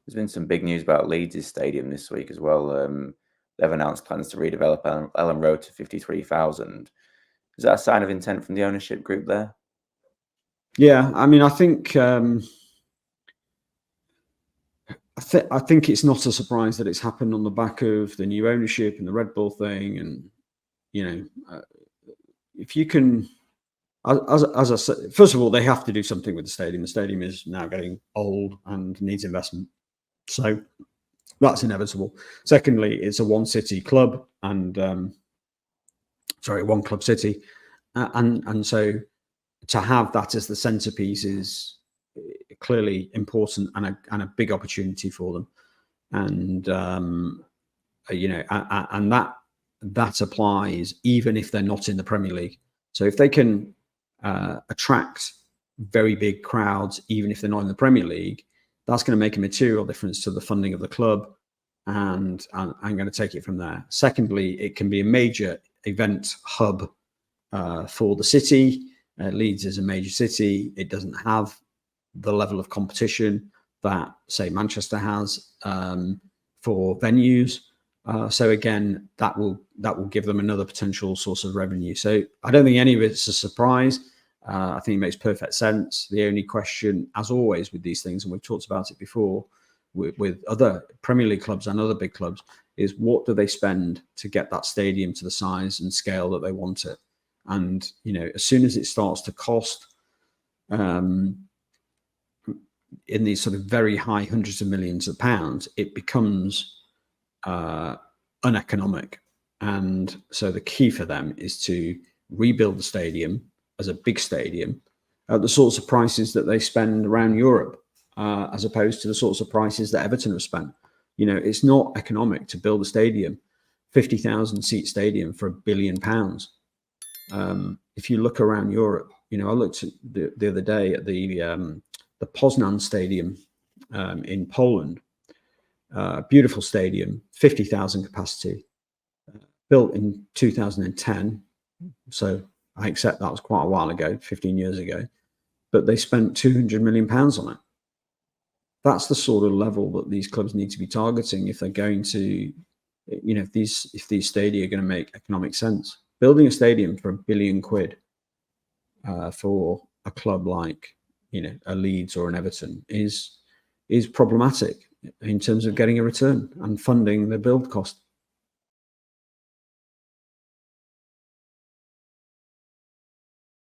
There's been some big news about Leeds' stadium this week as well. They've announced plans to redevelop Ellen Road to 53,000. Is that a sign of intent from the ownership group there? Yeah, I mean, I think it's not a surprise that it's happened on the back of the new ownership and the Red Bull thing, and if you can, as I said, first of all, they have to do something with the stadium. The stadium is now getting old and needs investment, so that's inevitable. Secondly, it's a one city club, and one club city, and so to have that as the centerpiece is clearly important and a big opportunity for them, and and that applies even if they're not in the Premier League. So if they can attract very big crowds, even if they're not in the Premier League, that's going to make a material difference to the funding of the club, and I'm going to take it from there. Secondly, it can be a major event hub for the city. Leeds is a major city. It doesn't have the level of competition that, say, Manchester has for venues. So again, that will give them another potential source of revenue. So I don't think any of it's a surprise. I think it makes perfect sense. The only question, as always with these things, and we've talked about it before with other Premier League clubs and other big clubs, is what do they spend to get that stadium to the size and scale that they want it? And as soon as it starts to cost in these sort of very high hundreds of millions of pounds, it becomes uneconomic. And so the key for them is to rebuild the stadium as a big stadium at the sorts of prices that they spend around Europe, as opposed to the sorts of prices that Everton have spent. It's not economic to build a stadium, 50,000 seat stadium, for £1 billion. If you look around Europe, I looked at the other day at the Poznan Stadium in Poland. Beautiful stadium, 50,000 capacity, built in 2010. So I accept that was quite a while ago, 15 years ago, but they spent £200 million on it. That's the sort of level that these clubs need to be targeting if they're going to, if these stadia are going to make economic sense. Building a stadium for £1 billion for a club like, a Leeds or an Everton is problematic in terms of getting a return and funding the build cost.